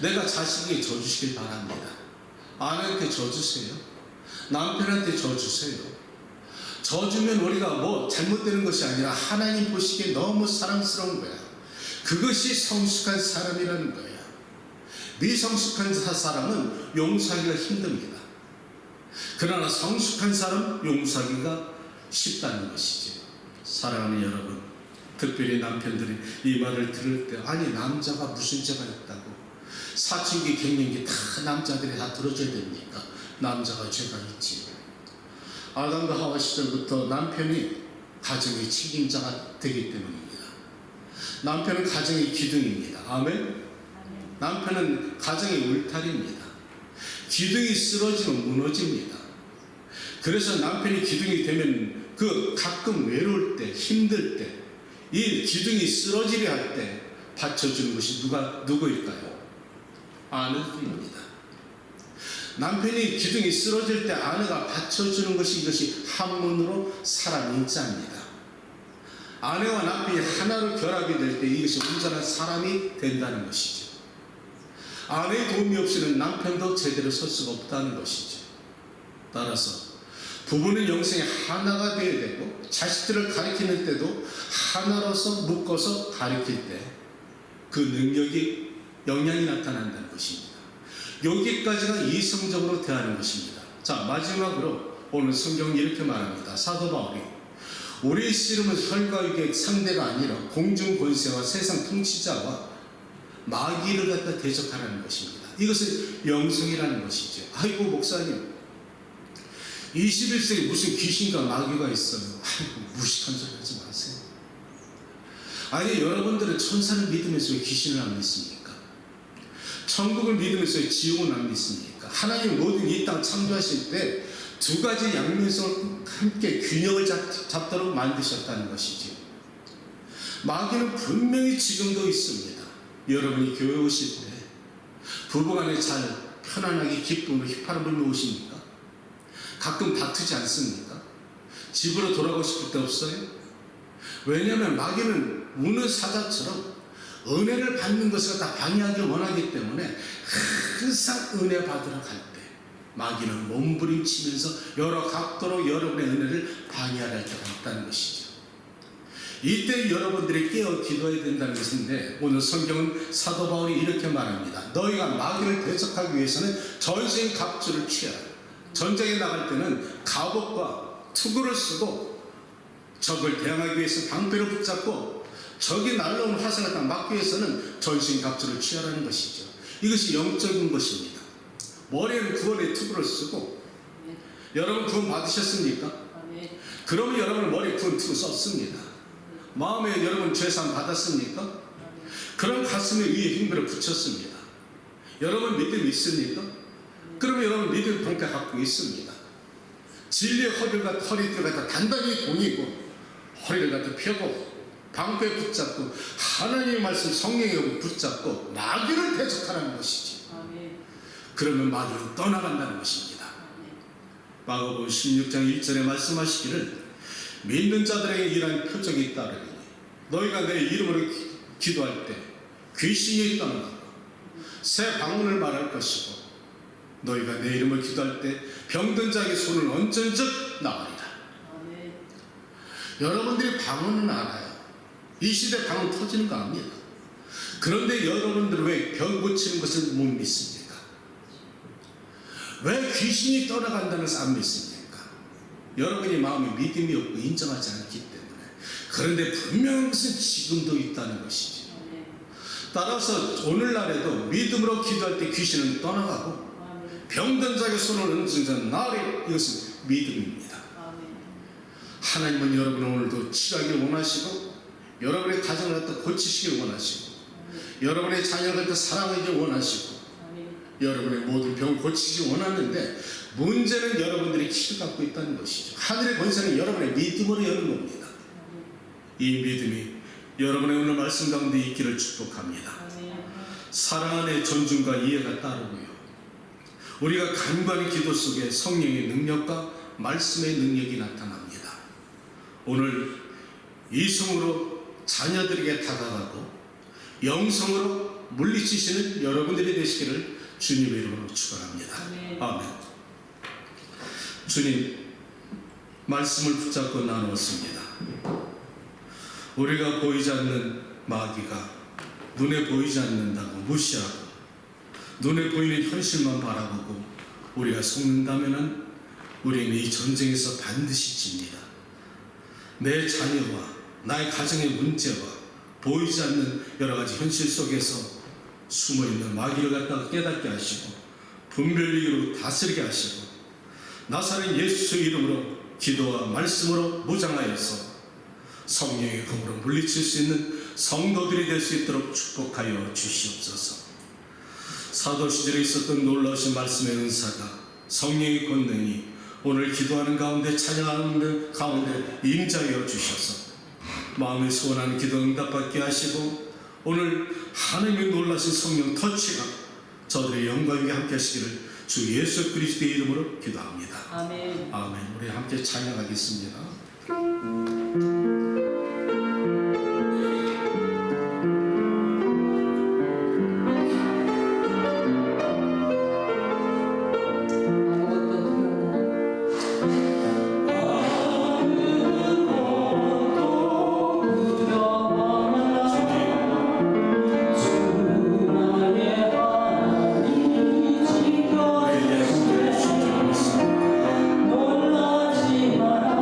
내가 자식에게 져주시길 바랍니다. 아내한테 져주세요. 남편한테 져주세요. 져주면 우리가 뭐 잘못되는 것이 아니라 하나님 보시기에 너무 사랑스러운 거야. 그것이 성숙한 사람이라는 거야. 미성숙한 사람은 용서하기가 힘듭니다. 그러나 성숙한 사람 용서하기가 쉽다는 것이죠. 사랑하는 여러분, 특별히 남편들이 이 말을 들을 때 아니 남자가 무슨 죄가 있다고 사춘기 갱년기 다 남자들이 다 들어줘야 됩니까? 남자가 죄가 있지. 아담과 하와 시절부터 남편이 가정의 책임자가 되기 때문입니다. 남편은 가정의 기둥입니다. 아멘. 남편은 가정의 울타리입니다. 기둥이 쓰러지면 무너집니다. 그래서 남편이 기둥이 되면 그 가끔 외로울 때, 힘들 때, 이 기둥이 쓰러지려 할 때 받쳐주는 것이 누구일까요? 아내입니다. 남편이 기둥이 쓰러질 때 아내가 받쳐주는 것이 이것이 한문으로 사람 인자입니다. 아내와 남편이 하나로 결합이 될 때 이것이 온전한 사람이 된다는 것이죠. 아내의 도움이 없이는 남편도 제대로 설 수가 없다는 것이죠. 따라서 부부는 영생에 하나가 되어야 되고 자식들을 가르치는 때도 하나로서 묶어서 가르칠 때 그 능력이 영향이 나타난다는 것입니다. 여기까지가 이성적으로 대하는 것입니다. 자, 마지막으로 오늘 성경이 이렇게 말합니다. 사도 바울이 우리의 씨름은 혈과 육의 상대가 아니라 공중 권세와 세상 통치자와 마귀를 갖다 대적하라는 것입니다. 이것은 영성이라는 것이죠. 아이고 목사님 21세기 무슨 귀신과 마귀가 있어요. 아이고 무식한 소리 하지 마세요. 아니 여러분들은 천사를 믿으면서 왜 귀신을 안 믿습니까? 천국을 믿으면서 왜 지옥을 안 믿습니까? 하나님 모든 이 땅 창조하실 때 두 가지 양면성을 함께 균형을 잡도록 만드셨다는 것이죠. 마귀는 분명히 지금도 있습니다. 여러분이 교회 오실 때 부부간에 잘 편안하게 기쁨으로 휘파람을 놓으십니까? 가끔 다투지 않습니까? 집으로 돌아가고 싶을 때 없어요? 왜냐하면 마귀는 우는 사자처럼 은혜를 받는 것을 다 방해하기 원하기 때문에 항상 은혜 받으러 갈 때 마귀는 몸부림치면서 여러 각도로 여러분의 은혜를 방해할 때가 있다는 것이죠. 이때 여러분들이 깨어 기도해야 된다는 것인데 오늘 성경은 사도 바울이 이렇게 말합니다. 너희가 마귀를 대적하기 위해서는 전신 갑주를 취하라. 전쟁에 나갈 때는 갑옷과 투구를 쓰고 적을 대항하기 위해서 방패를 붙잡고 적이 날라오는 화살을 다 막기 위해서는 전신 갑주를 취하라는 것이죠. 이것이 영적인 것입니다. 머리에는 구원의 투구를 쓰고 여러분 구원 받으셨습니까? 그러면 여러분 머리에 구원 투구 썼습니다. 마음에 여러분 죄사함 받았습니까? 그럼 가슴에 위에 힘들을 붙였습니다. 여러분 믿음이 있습니까? 그러면 여러분 믿음 방패 갖고 있습니다. 진리의 허리띠를 갖다 단단히 동이고 허리를 갖다 펴고 방패 붙잡고 하나님의 말씀 성령에 붙잡고 마귀를 대적하라는 것이지. 그러면 마귀는 떠나간다는 것입니다. 마가복음 16장 1절에 말씀하시기를 믿는 자들에게 이러한 표적이 따르리니 너희가 내 이름으로 기도할 때 귀신이 떠나가고 새 방언을 말할 것이고 너희가 내 이름을 기도할 때 병든 자에게 손을 얹은즉 나으리라. 여러분들이 방언은 알아요. 이 시대 방언 터지는 거 압니다. 그런데 여러분들은 왜 병 고치는 것을 못 믿습니까? 왜 귀신이 떠나간다는 것을 안 믿습니까? 여러분의 마음에 믿음이 없고 인정하지 않기 때문에. 그런데 분명한 것은 지금도 있다는 것이죠. 따라서 오늘날에도 믿음으로 기도할 때 귀신은 떠나가고 병든 자에게 손을 얹은 나으리 이것은 믿음입니다. 하나님은 여러분 오늘도 치료하길 원하시고 여러분의 가정을 갖다 고치시길 원하시고 여러분의 자녀를 갖다 사랑하길 원하시고 여러분의 모든 병을 고치기 원하는데 문제는 여러분들이 키를 갖고 있다는 것이죠. 하늘의 권세는 여러분의 믿음으로 여는 겁니다. 이 믿음이 여러분의 오늘 말씀 가운데 있기를 축복합니다. 사랑 안에 존중과 이해가 따르고요. 우리가 간과한 기도 속에 성령의 능력과 말씀의 능력이 나타납니다. 오늘 이성으로 자녀들에게 다가가고 영성으로 물리치시는 여러분들이 되시기를 주님의 이름으로 축원합니다. 아멘. 주님, 말씀을 붙잡고 나누었습니다. 우리가 보이지 않는 마귀가 눈에 보이지 않는다고 무시하고 눈에 보이는 현실만 바라보고 우리가 속는다면 우리는 이 전쟁에서 반드시 집니다. 내 자녀와 나의 가정의 문제와 보이지 않는 여러 가지 현실 속에서 숨어있는 마귀를 갖다가 깨닫게 하시고 분별력으로 다스리게 하시고 나사렛 예수 이름으로 기도와 말씀으로 무장하여서 성령의 검으로 물리칠 수 있는 성도들이 될 수 있도록 축복하여 주시옵소서. 사도 시절에 있었던 놀라우신 말씀의 은사가 성령의 권능이 오늘 기도하는 가운데 찬양하는 가운데 임자여 주셔서 마음에 소원하는 기도 응답받게 하시고 오늘 하나님의 놀라신 성령 터치가 저들의 영광에 함께 하시기를 주 예수 그리스도의 이름으로 기도합니다. 아멘. 아멘. 우리 함께 찬양하겠습니다. 놀라지 마라.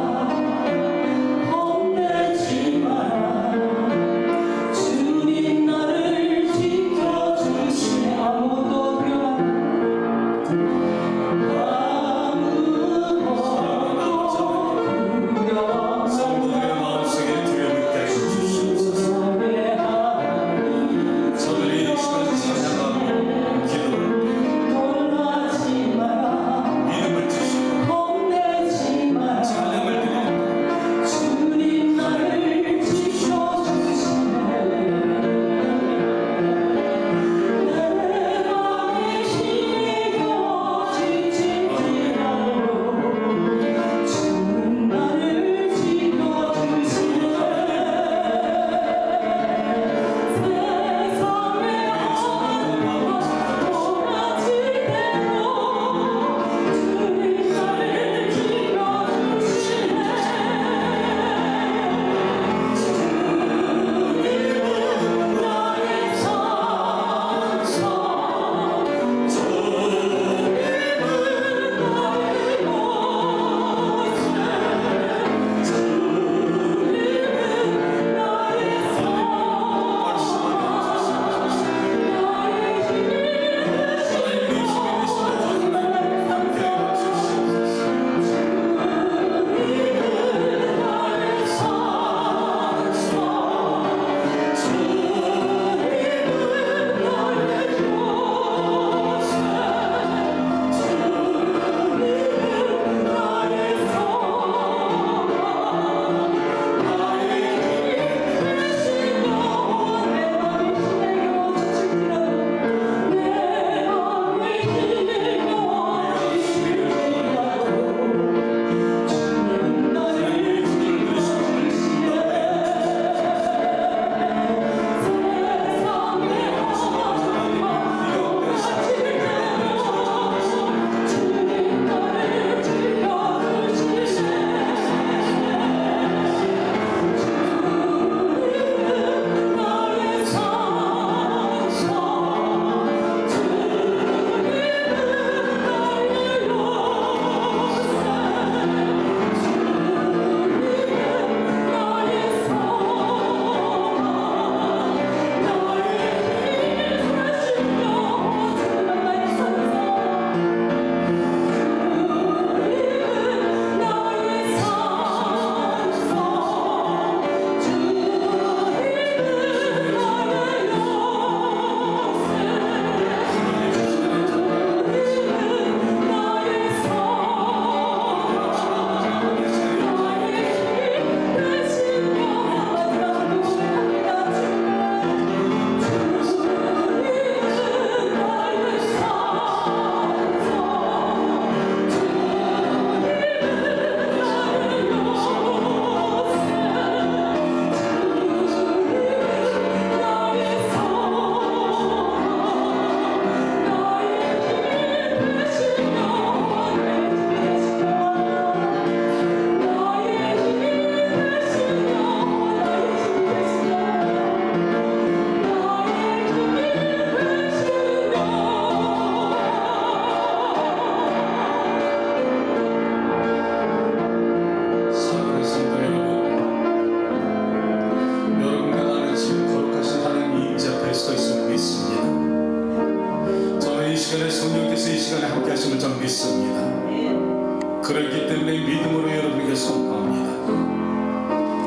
그렇기 때문에 믿음으로 여러분에게 선포합니다.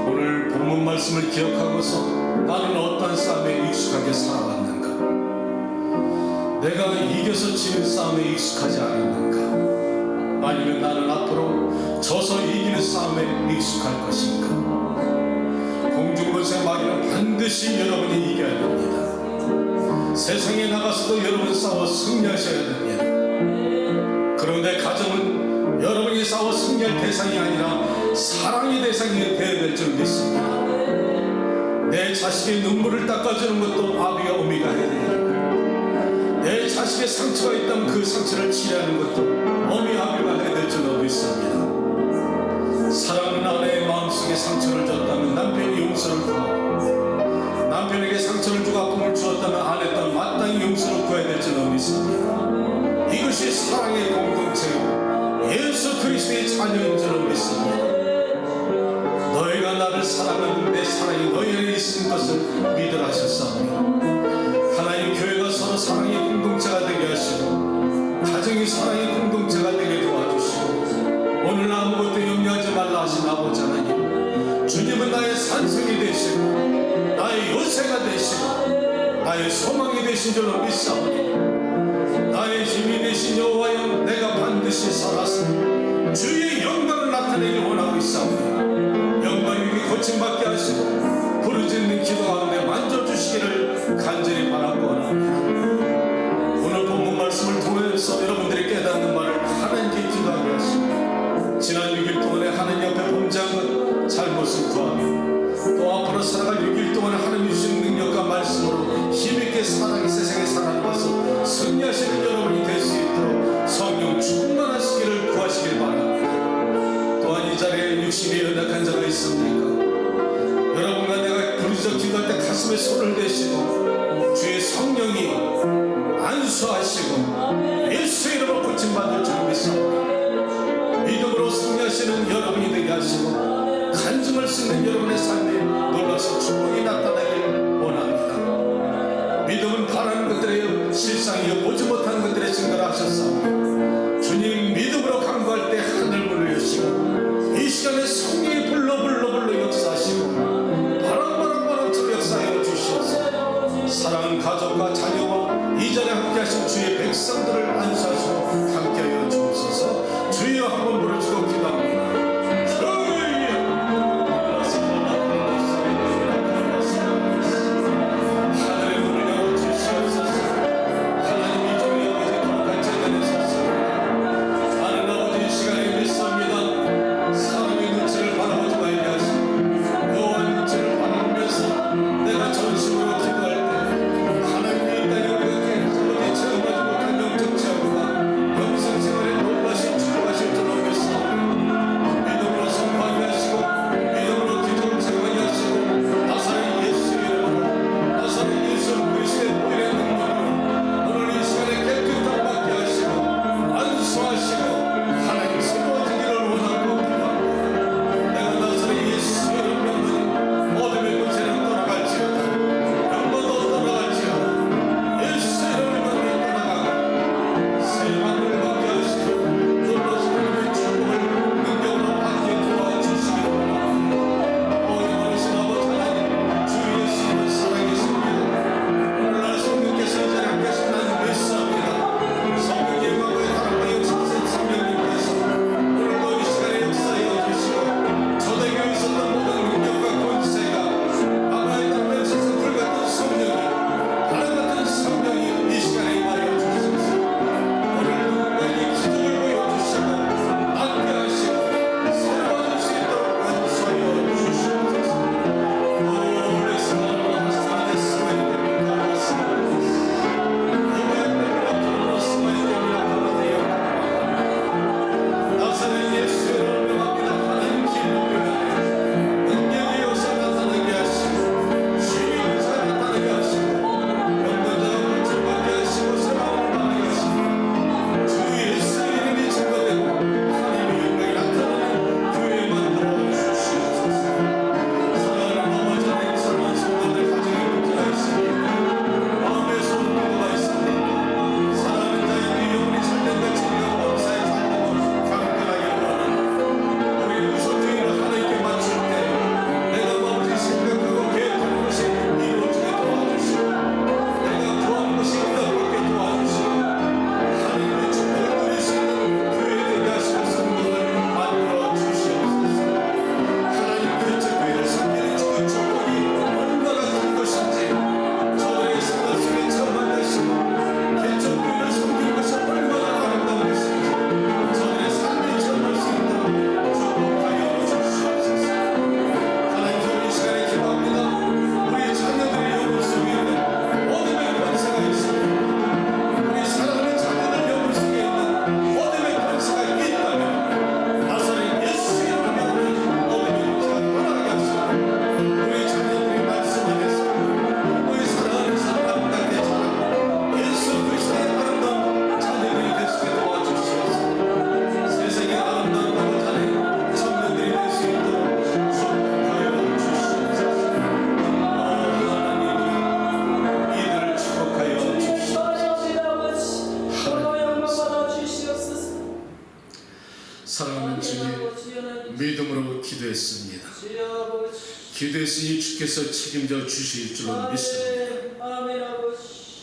오늘 본문 말씀을 기억하고서 나는 어떠한 싸움에 익숙하게 살아왔는가? 내가 이겨서 지는 싸움에 익숙하지 않았는가? 아니면 나는 앞으로 져서 이기는 싸움에 익숙할 것인가? 공중권세 마귀는 반드시 여러분이 이겨야 됩니다. 세상에 나가서도 여러분 싸워 승리하셔야 됩니다. 그런데 가정은 여러분이 싸워 승리할 대상이 아니라 사랑의 대상이 되어야 될 줄 믿습니다. 내 자식의 눈물을 닦아주는 것도 아비가 어미가 해야 됩니다. 내 자식의 상처가 있다면 그 상처를 치료하는 것도 어미 아비가 해야 될 줄 믿습니다. 사랑하는 아내의 마음속에 상처를 줬다면 남편이 용서를 구하고, 남편에게 상처를 주고 아픔을 주었다면 아내 또한 마땅히 용서를 구해야 될 줄 믿습니다. 이것이 사랑의 공동체요 예수 그리스도의 자녀인 줄 믿습니다. 너희가 나를 사랑하는 내 사랑이 너희 안에 있는 것을 믿으라 하셨사오니, 하나님 교회가 서로 사랑의 공동체가 되게 하시고 가정이 사랑의 공동체가 되게 도와주시고, 오늘 아무것도 염려하지 말라 하신 아버지 하나님, 주님은 나의 산성이 되시고 나의 요새가 되시고 나의 소망이 되신 줄로 믿사오니, 나의 힘이 되신 여호와여, 내가 반드시 살아서 주의 영광을 나타내길 원하고 있사오니, 영광이 고침받게 하시고 부르짖는 기도 가운데 만져주시기를 간절히 바라고 원합니다. 오늘 본문 말씀을 통해서 여러분들이 깨닫는 말을 하나님께 기도하게 하시고, 지난 6일 동안에 하나님 옆에 범죄한 것 잘못을 구하며, 또 앞으로 살아갈 6일 동안에 하나님 주신 능력과 말씀으로 힘있게 사랑의 세상에 살아가서 승리하시는 여러분이 될 수 있도록 성령 충만하시기를 구하시길 바랍니다. 또한 이 자리에 육신이 연약한 자가 있습니까? 여러분과 내가 부르짖어 기도할 때 가슴에 손을 대시고 주의 성령이 안수하시고 예수의 이름으로 고침받을 줄 믿습니다. 믿음으로 승리하시는 여러분이 되게 하시고 간증을 쓰는 여러분의 삶에 놀라서 축복이 나타나길 원합니다. 믿음은 바라는 것들의 실상이요 보지 못하는 것들의 증거를 하셨사오니, 주님 믿음으로 간구할 때 하늘 문을 여시고 이 시간에 성령이 불러 역사하시고 바람처럼 역사하여 주시옵소서. 사랑하는 가족과 자녀와 이 자리에 함께 하신 주의 백성들을 안수하시고 함께하여 주옵소서. 주여 한번 부르짖고 기도합니다. 하늘의 문을 열어주시옵소서. 하나님 이 종이 아버지 거룩한 제단에서 사랑하는 주님, 믿음으로 기도했습니다. 기도했으니 주께서 책임져 주실 줄로 믿습니다.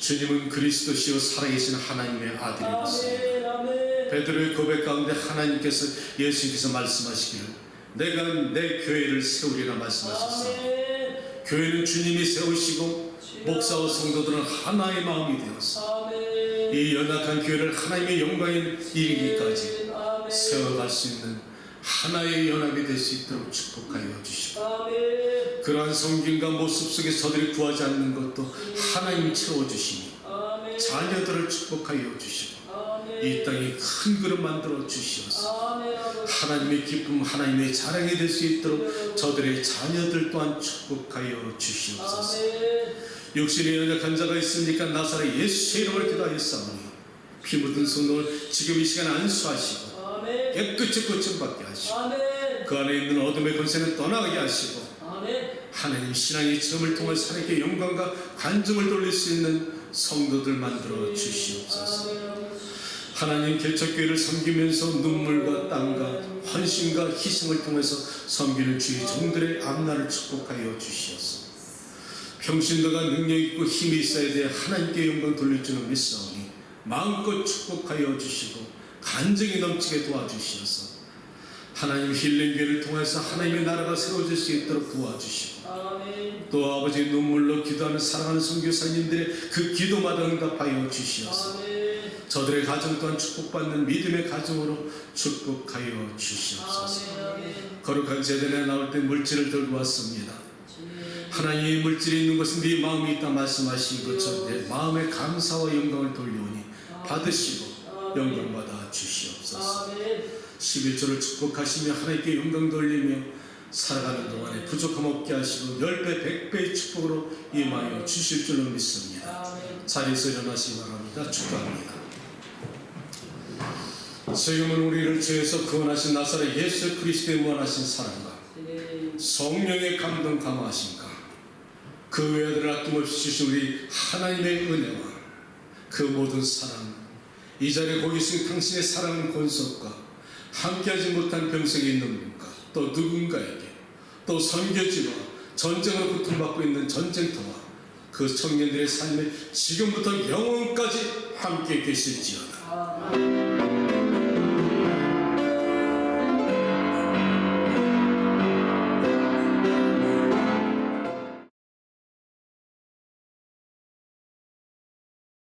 주님은 그리스도시요 살아계신 하나님의 아들이었습니다. 베드로의 고백 가운데 하나님께서 예수님께서 말씀하시기를 내가 내 교회를 세우리라 말씀하셨습니다. 교회는 주님이 세우시고 목사와 성도들은 하나의 마음이 되었어 이 연약한 교회를 하나님의 영광에 이르기까지 세워갈 수 있는 하나의 연합이 될 수 있도록 축복하여 주시고 그러한 성김과 모습 속에 저들이 구하지 않는 것도 하나님이 채워주시니 자녀들을 축복하여 주시고 이 땅에 큰 그릇 만들어 주시옵소서. 하나님의 기쁨 하나님의 자랑이 될 수 있도록 저들의 자녀들 또한 축복하여 주시옵소서. 육신의 연약한 자가 있으니까 나사렛 예수의 이름을 기도하였사오니 피 묻은 손을 지금 이 시간에 안수하시고 깨끗이 고침받게 하시고 그 안에 있는 어둠의 권세는 떠나게 하시고 하나님 신앙의 체험을 통해서 하나님께 영광과 관점을 돌릴 수 있는 성도들 만들어 주시옵소서. 하나님 개척교회를 섬기면서 눈물과 땀과 헌신과 희생을 통해서 섬기는 주의 종들의 앞날을 축복하여 주시옵소서. 평신도가 능력 있고 힘이 있어야 돼 하나님께 영광 돌릴 줄은 믿사오니 마음껏 축복하여 주시고 간증이 넘치게 도와주시옵소서. 하나님 힐링교회를 통해서 하나님의 나라가 세워질 수 있도록 도와주시고 또 아버지 눈물로 기도하는 사랑하는 선교사님들의 그 기도마다 응답하여 주시옵소서. 저들의 가정 또한 축복받는 믿음의 가정으로 축복하여 주시옵소서. 거룩한 제단에 나올 때 물질을 들고 왔습니다. 하나님의 물질이 있는 것은 네 마음이 있다 말씀하신 것처럼 내 마음의 감사와 영광을 돌려오니 받으시고 영광받아 주시옵소서. 11조를 축복하시며 하나님께 영광 돌리며 살아가는 동안에 부족함 없게 하시고 10배 100배의 축복으로 임하여 주실 줄로 믿습니다. 자리에서 일어나시기 바랍니다. 축복합니다. 지금은 우리를 죄에서 구원하신 나사렛 예수 그리스도의 무한하신 사랑과 성령의 감동 감화하신가 그 외아들을 아낌없이 주신 우리 하나님의 은혜와 그 모든 사랑 이 자리에 거기 있으신 당신의 사랑은 권속과 함께하지 못한 병석에 있는 분과 또 누군가에게 또 선교지와 전쟁으로 고통받고 있는 전쟁터와 그 청년들의 삶에 지금부터 영원까지 함께 계실지어다.